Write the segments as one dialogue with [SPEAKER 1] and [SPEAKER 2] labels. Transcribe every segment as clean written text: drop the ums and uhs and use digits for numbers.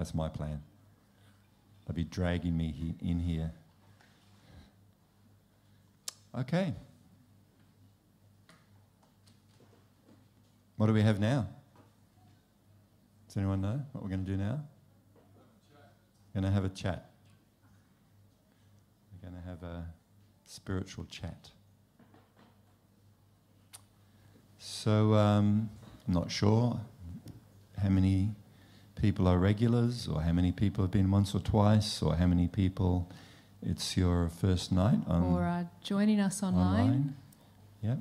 [SPEAKER 1] That's my plan. They'll be dragging me in here. Okay. What do we have now? Does anyone know what we're going to do now? We're going to have a chat. We're going to have a spiritual chat. So, I'm not sure how many people are regulars, or how many people have been once or twice, or how many people it's your first night on,
[SPEAKER 2] or joining us online.
[SPEAKER 1] Yeah.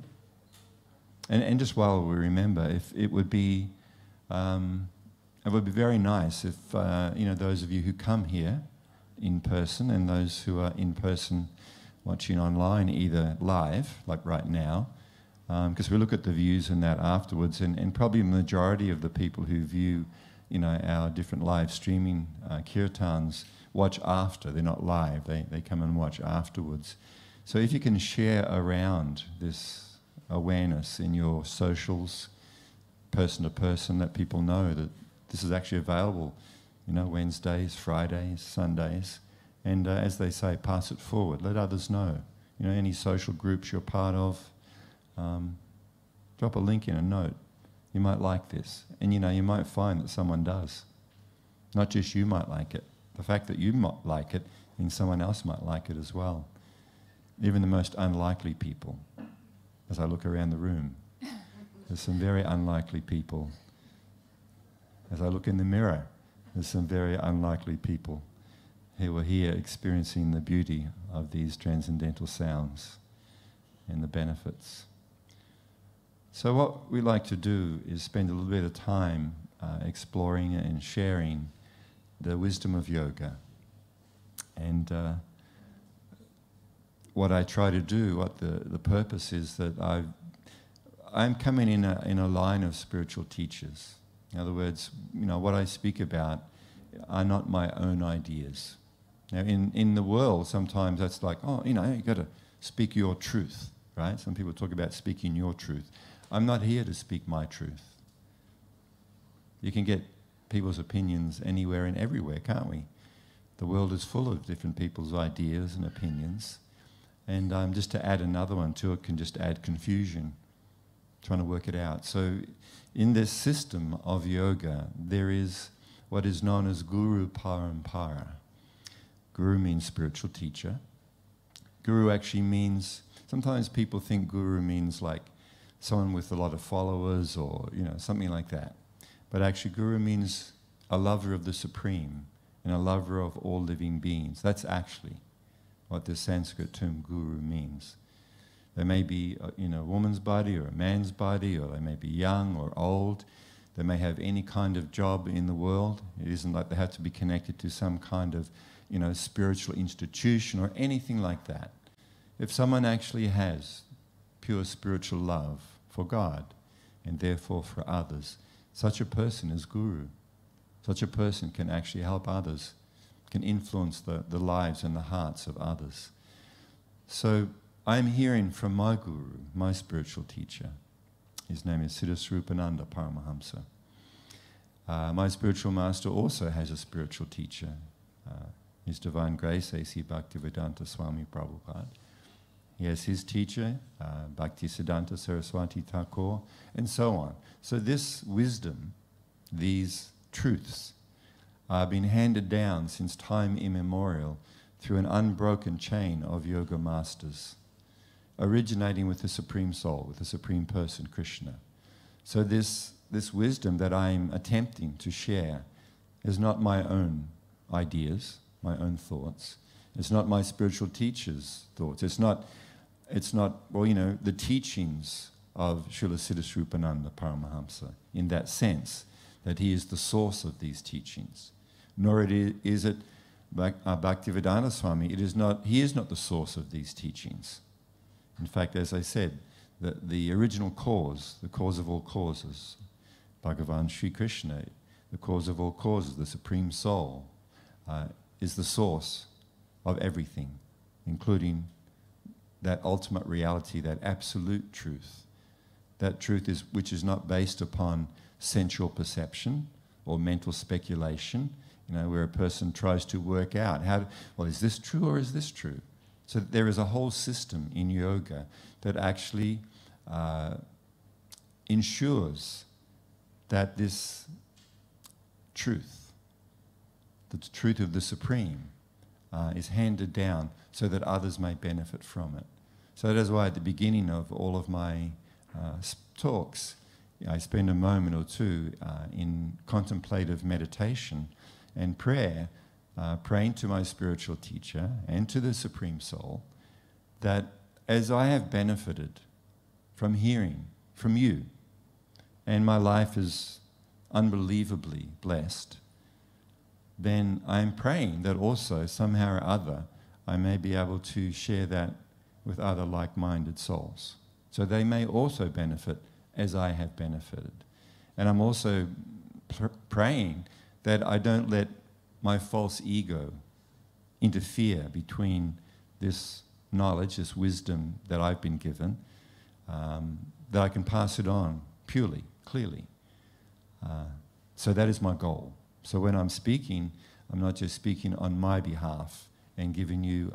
[SPEAKER 1] And just while we remember, if it would be very nice if those of you who come here in person and those who are in person watching online, either live, like right now, because we look at the views and that afterwards, and probably the majority of the people who view, our different live streaming kirtans watch after. They're not live. They come and watch afterwards. So if you can share around this awareness in your socials, person to person, let people know that this is actually available, Wednesdays, Fridays, Sundays, and as they say, pass it forward. Let others know. Any social groups you're part of, drop a link in a note. You might like this, and you might find that someone does. Not just you might like it. The fact that you might like it means someone else might like it as well. Even the most unlikely people. As I look around the room, there's some very unlikely people. As I look in the mirror, there's some very unlikely people who are here experiencing the beauty of these transcendental sounds and the benefits. So what we like to do is spend a little bit of time exploring and sharing the wisdom of yoga. And what I try to do, what the purpose is, that I'm coming in a line of spiritual teachers. In other words, what I speak about are not my own ideas. Now, in the world, sometimes that's like, you got to speak your truth, right? Some people talk about speaking your truth. I'm not here to speak my truth. You can get people's opinions anywhere and everywhere, can't we? The world is full of different people's ideas and opinions. And just to add another one to it can just add confusion, trying to work it out. So in this system of yoga, there is what is known as Guru Parampara. Guru means spiritual teacher. Guru actually means, sometimes people think Guru means like someone with a lot of followers or, something like that. But actually Guru means a lover of the Supreme and a lover of all living beings. That's actually what the Sanskrit term guru means. They may be in a woman's body or a man's body, or they may be young or old. They may have any kind of job in the world. It isn't like they have to be connected to some kind of, spiritual institution or anything like that. If someone actually has pure spiritual love for God and therefore for others, such a person is guru. Such a person can actually help others, can influence the lives and the hearts of others. So I'm hearing from my guru, my spiritual teacher. His name is Siddhaswarupananda Paramahamsa. My spiritual master also has a spiritual teacher. His Divine Grace, A.C. Bhaktivedanta Swami Prabhupada. He has his teacher, Bhaktisiddhanta Saraswati Thakur, and so on. So this wisdom, these truths, are being handed down since time immemorial through an unbroken chain of yoga masters, originating with the Supreme Soul, with the Supreme Person, Krishna. So this wisdom that I'm attempting to share is not my own ideas, my own thoughts. It's not my spiritual teacher's thoughts. It's not the teachings of Srila Siddhaswarupananda Paramahamsa in that sense, that he is the source of these teachings. Nor is it Bhaktivedanta Swami. He is not the source of these teachings. In fact, as I said, the original cause, the cause of all causes, Bhagavan Sri Krishna, the cause of all causes, the Supreme Soul, is the source of everything, including that ultimate reality, that absolute truth. That truth which is not based upon sensual perception or mental speculation. where a person tries to work out well, is this true or is this true? So there is a whole system in yoga that actually ensures that this truth, the truth of the Supreme, is handed down so that others may benefit from it. So that is why at the beginning of all of my talks, I spend a moment or two in contemplative meditation and prayer, praying to my spiritual teacher and to the Supreme Soul, that as I have benefited from hearing from you, and my life is unbelievably blessed, then I'm praying that also somehow or other I may be able to share that with other like-minded souls, so they may also benefit as I have benefited. And I'm also praying that I don't let my false ego interfere between this knowledge, this wisdom that I've been given, that I can pass it on purely, clearly. So that is my goal. So when I'm speaking, I'm not just speaking on my behalf and giving you,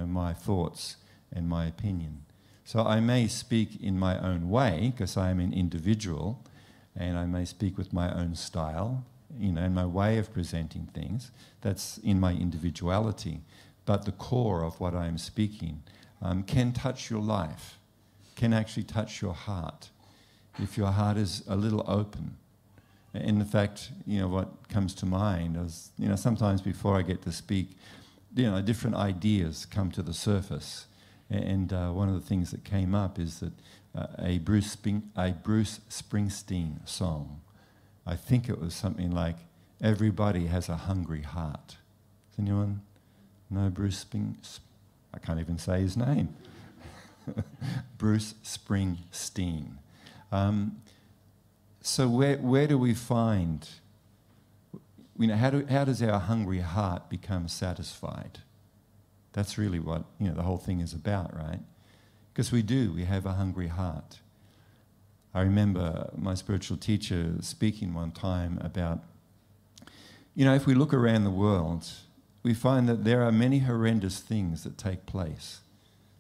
[SPEAKER 1] my thoughts and my opinion. So I may speak in my own way because I am an individual, and I may speak with my own style, and my way of presenting things. That's in my individuality. But the core of what I am speaking can touch your life, can actually touch your heart, if your heart is a little open. In fact, what comes to mind is, sometimes before I get to speak, different ideas come to the surface. And one of the things that came up is that a Bruce Springsteen song, I think it was something like, "Everybody has a hungry heart." Does anyone know Bruce Springsteen? I can't even say his name. Bruce Springsteen. So where do we find, how does our hungry heart become satisfied? That's really what the whole thing is about, right? Because we have a hungry heart. I remember my spiritual teacher speaking one time about, if we look around the world, we find that there are many horrendous things that take place,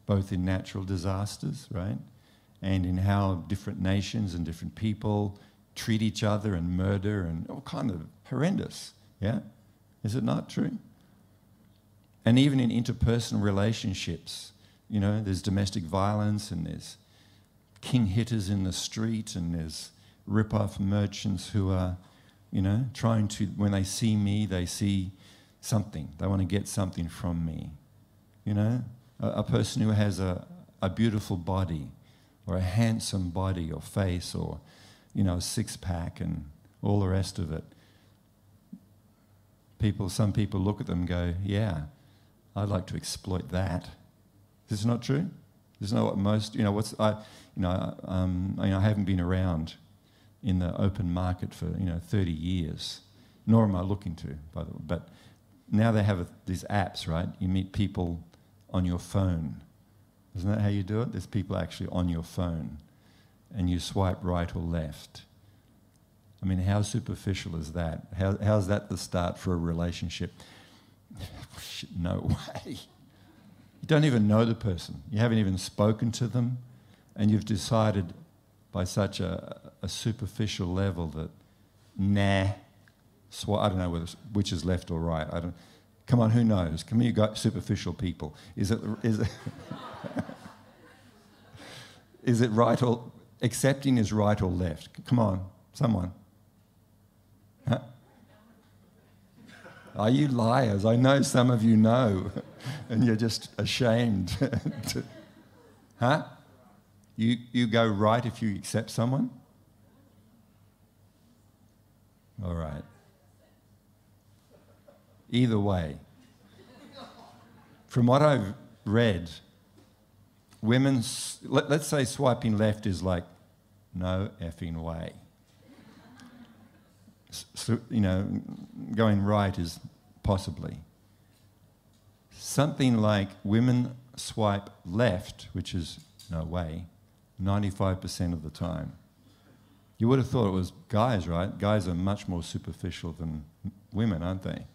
[SPEAKER 1] both in natural disasters, right? And in how different nations and different people treat each other and murder and all kind of horrendous, yeah? Is it not true? And even in interpersonal relationships, there's domestic violence and there's king hitters in the street and there's rip-off merchants who are, trying to, when they see me, they see something. They want to get something from me. A person who has a beautiful body or a handsome body or face or, a six-pack and all the rest of it. Some people look at them and go, yeah, I'd like to exploit that. Is this not true? This is not what most, I haven't been around in the open market for, 30 years, nor am I looking to, by the way. But now they have these apps, right? You meet people on your phone. Isn't that how you do it? There's people actually on your phone, and you swipe right or left. I mean, how superficial is that? How's that the start for a relationship? No way. You don't even know the person. You haven't even spoken to them, and you've decided by such a superficial level that, nah, I don't know which is left or right. Come on, who knows? Come on, you got superficial people. Is it is it right or accepting is right or left? Come on, someone. Huh? Are you liars? I know some of you know, and you're just ashamed. Huh? You go right if you accept someone? All right. Either way. From what I've read, let's say swiping left is like, no effing way. Going right is possibly. Something like women swipe left, which is no way, 95% of the time. You would have thought it was guys, right? Guys are much more superficial than women, aren't they?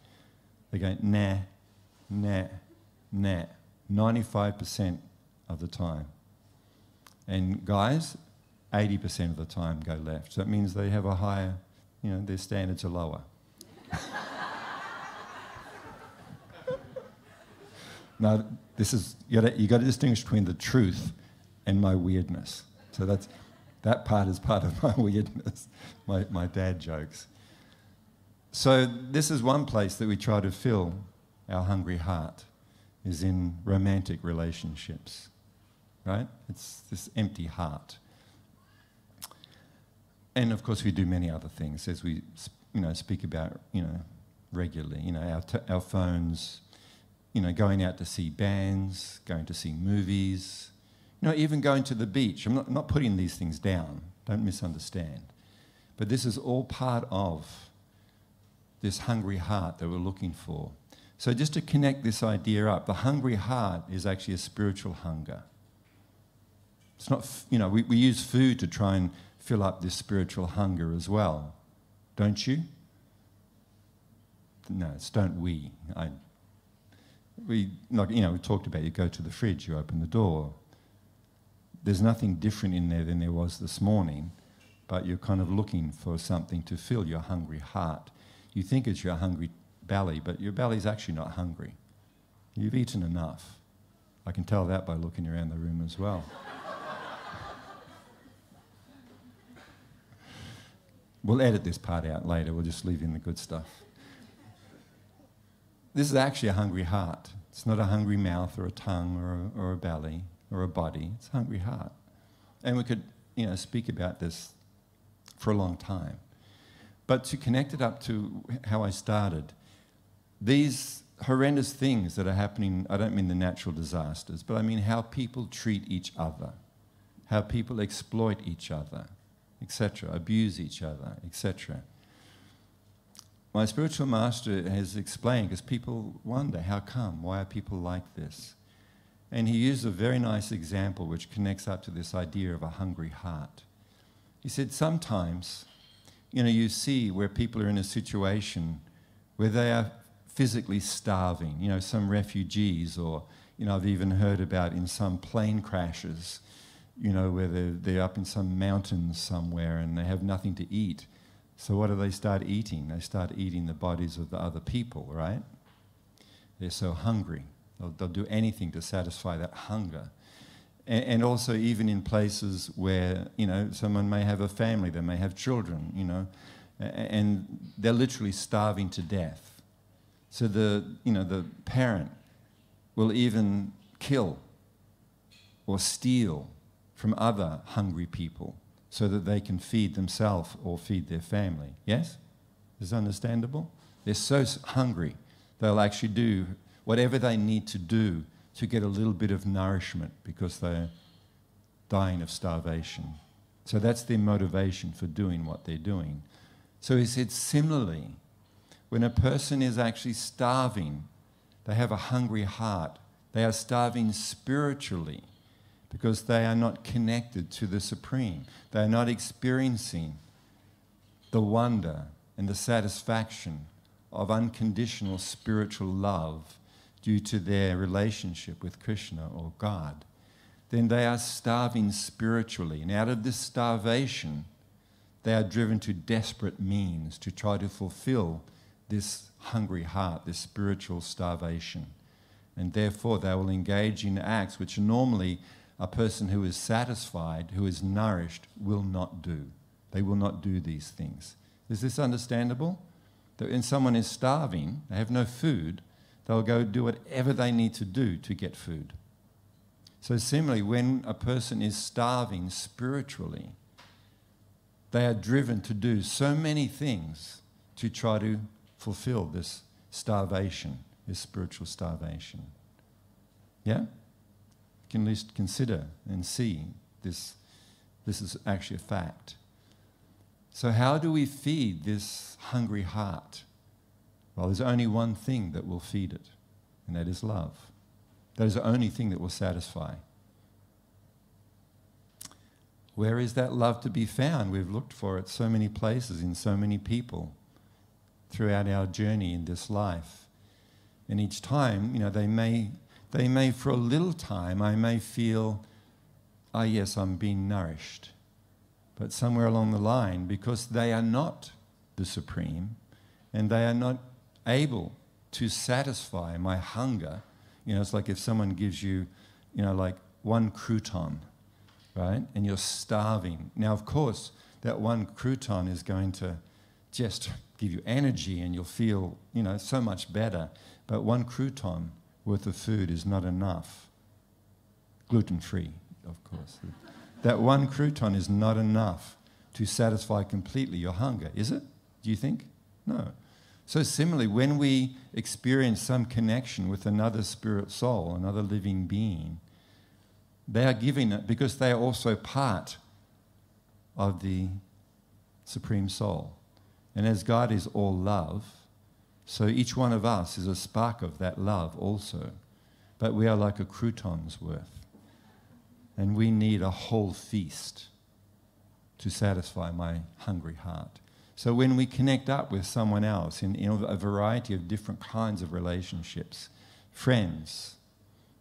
[SPEAKER 1] They go, nah, nah, nah, 95% of the time. And guys, 80% of the time go left. So it means they have a higher, their standards are lower. Now, you got to distinguish between the truth and my weirdness. So that part is part of my weirdness, my dad jokes. So this is one place that we try to fill our hungry heart, is in romantic relationships, right? It's this empty heart. And of course we do many other things, as we speak about regularly. Our phones, going out to see bands, going to see movies, even going to the beach. I'm not putting these things down, don't misunderstand. But this is all part of this hungry heart that we're looking for. So just to connect this idea up, the hungry heart is actually a spiritual hunger. It's not, we use food to try and fill up this spiritual hunger as well, don't you? No, it's don't we. We talked about, you go to the fridge, you open the door. There's nothing different in there than there was this morning, but you're kind of looking for something to fill your hungry heart. You think it's your hungry belly, but your belly's actually not hungry. You've eaten enough. I can tell that by looking around the room as well. We'll edit this part out later. We'll just leave in the good stuff. This is actually a hungry heart. It's not a hungry mouth or a tongue or a belly or a body. It's a hungry heart. And we could, speak about this for a long time. But to connect it up to how I started, these horrendous things that are happening, I don't mean the natural disasters, but I mean how people treat each other, how people exploit each other, etc., abuse each other, etc. My spiritual master has explained, because people wonder, how come? Why are people like this? And he used a very nice example which connects up to this idea of a hungry heart. He said sometimes, you see where people are in a situation where they are physically starving, some refugees, or, I've even heard about in some plane crashes, where they're up in some mountains somewhere and they have nothing to eat. So what do they start eating? They start eating the bodies of the other people, right? They're so hungry. They'll do anything to satisfy that hunger. And also even in places where, someone may have a family, they may have children, and they're literally starving to death. So the parent will even kill or steal from other hungry people so that they can feed themselves or feed their family. Yes? Is this understandable? They're so hungry, they'll actually do whatever they need to do to get a little bit of nourishment because they're dying of starvation. So that's their motivation for doing what they're doing. So he said, similarly, when a person is actually starving, they have a hungry heart, they are starving spiritually because they are not connected to the Supreme. They are not experiencing the wonder and the satisfaction of unconditional spiritual love due to their relationship with Krishna or God. Then they are starving spiritually. And out of this starvation, they are driven to desperate means to try to fulfill this hungry heart, this spiritual starvation. And therefore they will engage in acts which normally a person who is satisfied, who is nourished, will not do. They will not do these things. Is this understandable? That when someone is starving, they have no food, they'll go do whatever they need to do to get food. So similarly, when a person is starving spiritually, they are driven to do so many things to try to fulfill this starvation, this spiritual starvation. Yeah? You can at least consider and see this is actually a fact. So how do we feed this hungry heart? Well, there's only one thing that will feed it, and that is love. That is the only thing that will satisfy. Where is that love to be found? We've looked for it so many places, in so many people, throughout our journey in this life. And each time, they may for a little time, I may feel, yes, I'm being nourished. But somewhere along the line, because they are not the Supreme, and they are not able to satisfy my hunger, it's like if someone gives you, like one crouton, right? And you're starving. Now, of course, that one crouton is going to just give you energy and you'll feel, so much better. But one crouton worth of food is not enough. Gluten-free, of course. That one crouton is not enough to satisfy completely your hunger, is it? Do you think? No. So similarly, when we experience some connection with another spirit soul, another living being, they are giving it because they are also part of the Supreme Soul. And as God is all love, so each one of us is a spark of that love also. But we are like a crouton's worth. And we need a whole feast to satisfy my hungry heart. So when we connect up with someone else in a variety of different kinds of relationships, friends,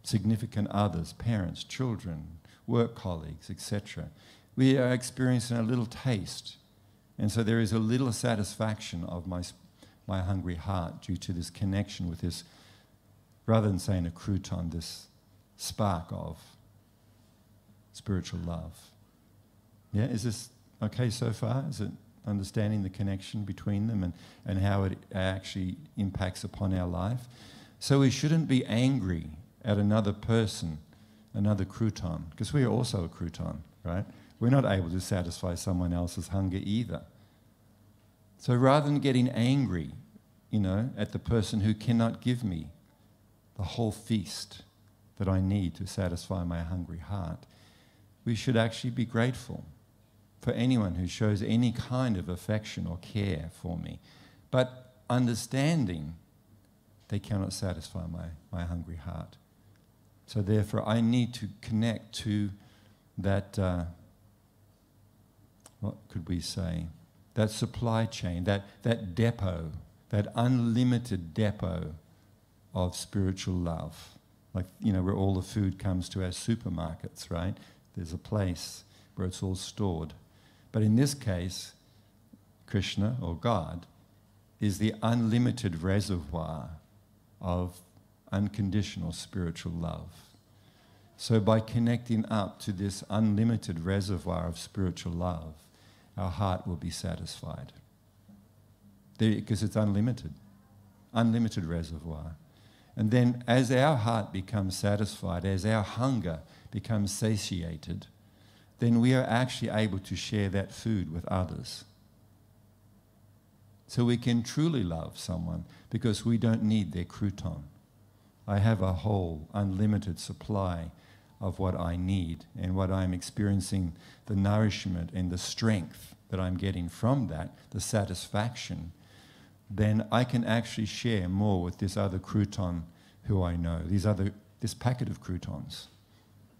[SPEAKER 1] significant others, parents, children, work colleagues, etc., we are experiencing a little taste. And so there is a little satisfaction of my hungry heart due to this connection with this, rather than saying a crouton, this spark of spiritual love. Yeah, is this okay so far? Is it understanding the connection between them and how it actually impacts upon our life? So we shouldn't be angry at another person, another crouton, because we are also a crouton, right? We're not able to satisfy someone else's hunger either. So rather than getting angry, at the person who cannot give me the whole feast that I need to satisfy my hungry heart, we should actually be grateful for anyone who shows any kind of affection or care for me, but understanding they cannot satisfy my hungry heart. So therefore I need to connect to that, what could we say, that supply chain, that depot, that unlimited depot of spiritual love. Like, where all the food comes to our supermarkets, right? There's a place where it's all stored. But in this case, Krishna, or God, is the unlimited reservoir of unconditional spiritual love. So by connecting up to this unlimited reservoir of spiritual love, our heart will be satisfied. Because it's unlimited reservoir. And then as our heart becomes satisfied, as our hunger becomes satiated, then we are actually able to share that food with others. So we can truly love someone because we don't need their crouton. I have a whole unlimited supply of what I need, and what I'm experiencing, the nourishment and the strength that I'm getting from that, the satisfaction, then I can actually share more with this other crouton who I know, this packet of croutons,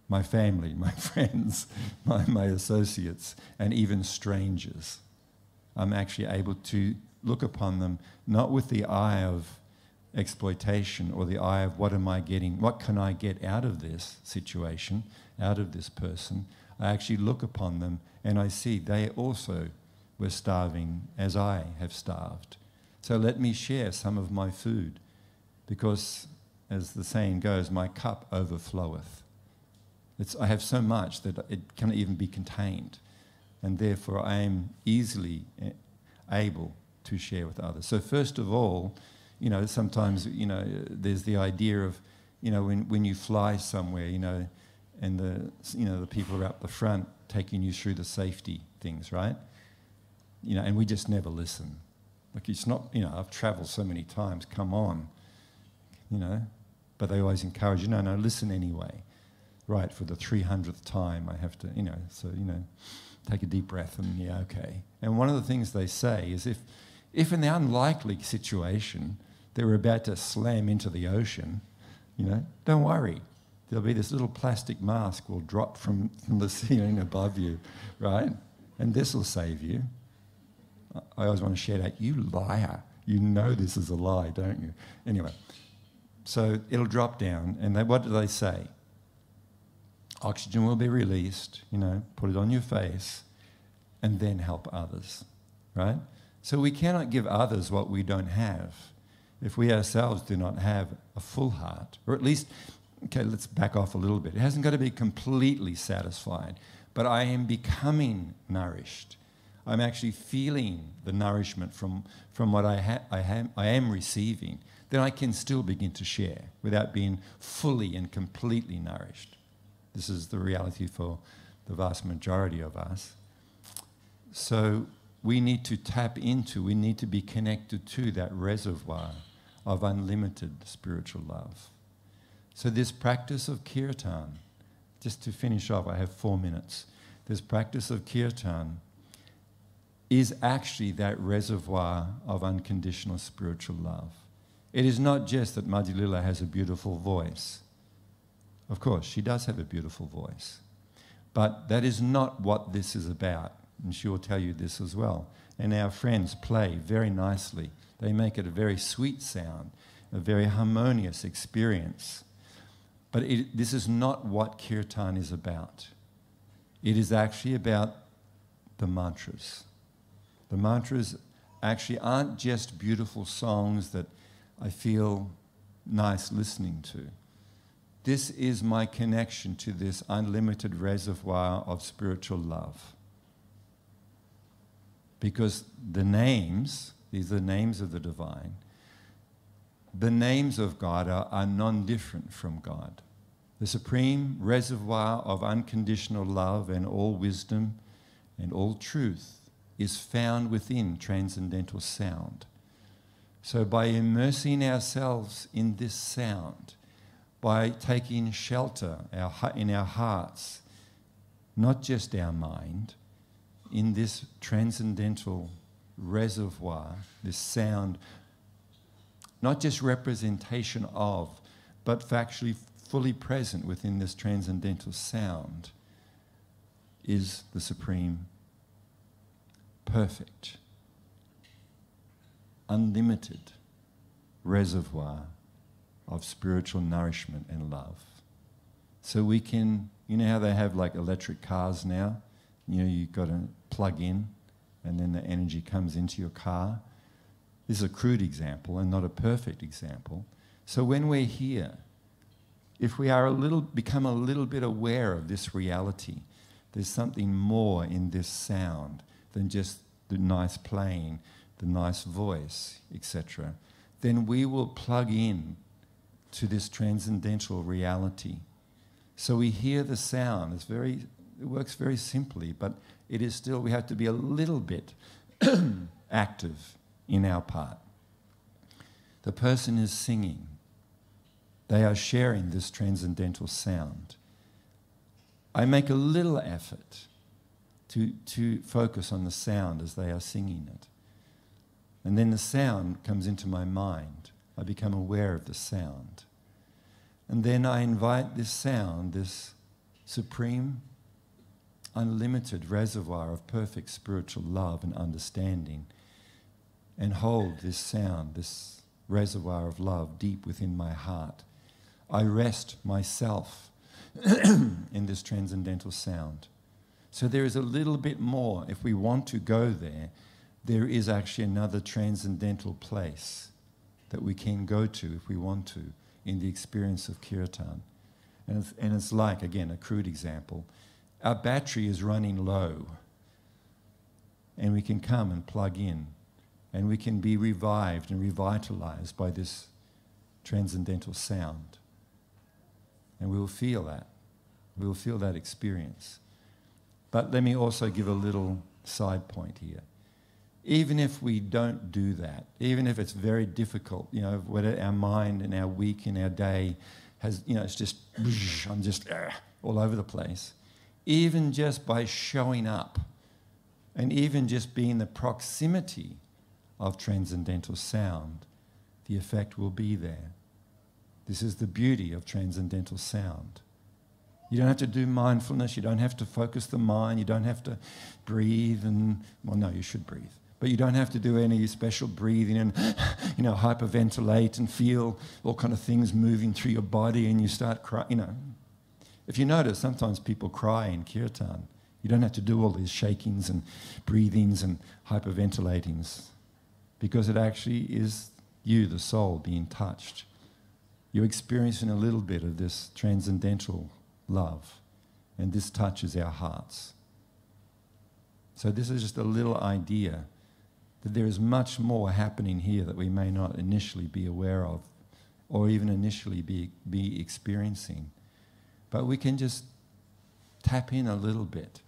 [SPEAKER 1] my family, my friends, my associates, and even strangers. I'm actually able to look upon them not with the eye of exploitation or the eye of what am I getting, what can I get out of this situation, out of this person. I actually look upon them and I see they also were starving as I have starved. So let me share some of my food, because as the saying goes, my cup overfloweth. I have so much that it cannot even be contained, and therefore I am easily able to share with others. So first of all, sometimes, there's the idea of, when you fly somewhere, and the people are up the front taking you through the safety things, right? And we just never listen. Like, it's not, I've travelled so many times, come on, but they always encourage you, no, listen anyway. Right, for the 300th time I have to, take a deep breath and, yeah, okay. And one of the things they say is if in the unlikely situation they were about to slam into the ocean, don't worry. There'll be this little plastic mask will drop from the ceiling above you, right? And this will save you. I always want to shout out, you liar. You know this is a lie, don't you? Anyway, So it'll drop down, and what do they say? Oxygen will be released, put it on your face, and then help others, right? So we cannot give others what we don't have. If we ourselves do not have a full heart, or at least, okay, let's back off a little bit. It hasn't got to be completely satisfied, but I am becoming nourished. I'm actually feeling the nourishment from what I am receiving. Then I can still begin to share without being fully and completely nourished. This is the reality for the vast majority of us. So we need to tap into, we need to be connected to that reservoir of unlimited spiritual love. So this practice of kirtan, just to finish off, I have 4 minutes. This practice of kirtan is actually that reservoir of unconditional spiritual love. It is not just that Madhulila has a beautiful voice. Of course, she does have a beautiful voice. But that is not what this is about. And she will tell you this as well. And our friends play very nicely. They make it a very sweet sound, a very harmonious experience. But this is not what kirtan is about. It is actually about the mantras. The mantras actually aren't just beautiful songs that I feel nice listening to. This is my connection to this unlimited reservoir of spiritual love. Because the names, these are the names of the divine, the names of God are non-different from God. The supreme reservoir of unconditional love and all wisdom and all truth is found within transcendental sound. So by immersing ourselves in this sound, by taking shelter in our hearts, not just our mind, in this transcendental reservoir, this sound, not just representation of, but factually fully present within this transcendental sound, is the supreme, perfect, unlimited reservoir of spiritual nourishment and love. So we can, you know how they have like electric cars now? You've got to plug in and then the energy comes into your car. This is a crude example and not a perfect example. So when we're here, if we are become a little bit aware of this reality, there's something more in this sound than just the nice playing, the nice voice, etc., then we will plug in to this transcendental reality. So we hear the sound. It works very simply, but it is still, we have to be a little bit active in our part. The person is singing. They are sharing this transcendental sound. I make a little effort to focus on the sound as they are singing it. And then the sound comes into my mind. I become aware of the sound. And then I invite this sound, this supreme, unlimited reservoir of perfect spiritual love and understanding, and hold this sound, this reservoir of love deep within my heart. I rest myself in this transcendental sound. So there is a little bit more. If we want to go there, there is actually another transcendental place that we can go to if we want to in the experience of kirtan. And it's like, again, a crude example. Our battery is running low and we can come and plug in and we can be revived and revitalized by this transcendental sound. And we will feel that. We will feel that experience. But let me also give a little side point here. Even if we don't do that, even if it's very difficult, whether our mind and our week and our day has, it's just, I'm just all over the place. Even just by showing up and even just being the proximity of transcendental sound, the effect will be there. This is the beauty of transcendental sound. You don't have to do mindfulness, you don't have to focus the mind, you don't have to breathe well, no, you should breathe. But you don't have to do any special breathing and, hyperventilate and feel all kind of things moving through your body and you start crying, If you notice, sometimes people cry in kirtan. You don't have to do all these shakings and breathings and hyperventilatings because it actually is you, the soul, being touched. You're experiencing a little bit of this transcendental love, and this touches our hearts. So this is just a little idea that there is much more happening here that we may not initially be aware of or even initially be experiencing. But we can just tap in a little bit.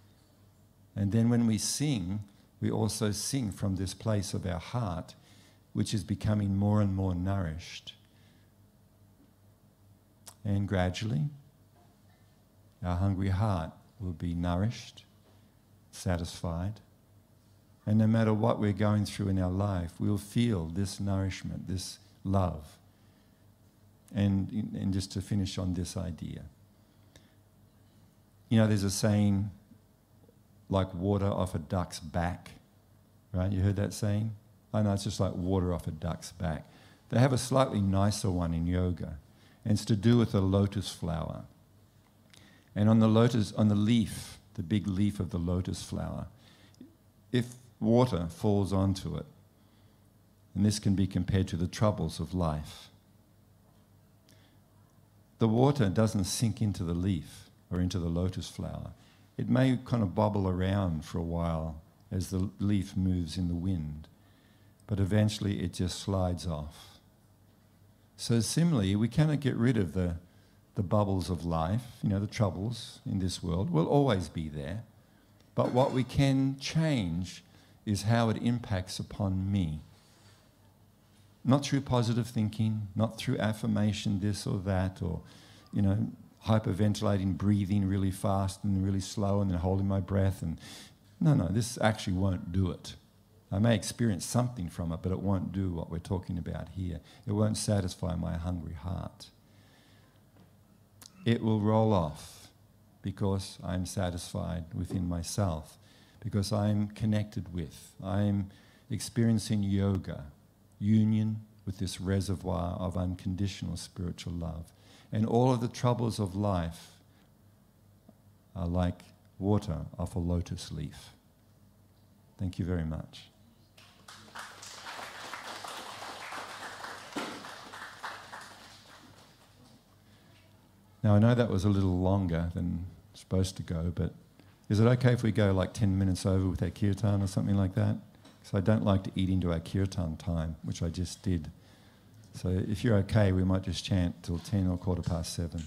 [SPEAKER 1] And then when we sing, we also sing from this place of our heart, which is becoming more and more nourished. And gradually, our hungry heart will be nourished, satisfied. And no matter what we're going through in our life, we'll feel this nourishment, this love. And just to finish on this idea. There's a saying, like water off a duck's back, right? You heard that saying? I know, it's just like water off a duck's back. They have a slightly nicer one in yoga, and it's to do with a lotus flower. And on the leaf, the big leaf of the lotus flower, if water falls onto it, and this can be compared to the troubles of life, the water doesn't sink into the leaf or into the lotus flower. It may kind of bobble around for a while as the leaf moves in the wind, but eventually it just slides off. So similarly, we cannot get rid of the bubbles of life, the troubles in this world will always be there. But what we can change is how it impacts upon me. Not through positive thinking, not through affirmation, this or that, or, hyperventilating, breathing really fast and really slow and then holding my breath. And no, this actually won't do it. I may experience something from it, but it won't do what we're talking about here. It won't satisfy my hungry heart. It will roll off because I'm satisfied within myself, because I'm connected with, I'm experiencing yoga, union with this reservoir of unconditional spiritual love. And all of the troubles of life are like water off a lotus leaf. Thank you very much. Now, I know that was a little longer than supposed to go, but is it okay if we go like 10 minutes over with our kirtan or something like that? Because I don't like to eat into our kirtan time, which I just did. So if you're okay, we might just chant till 10 or 7:15.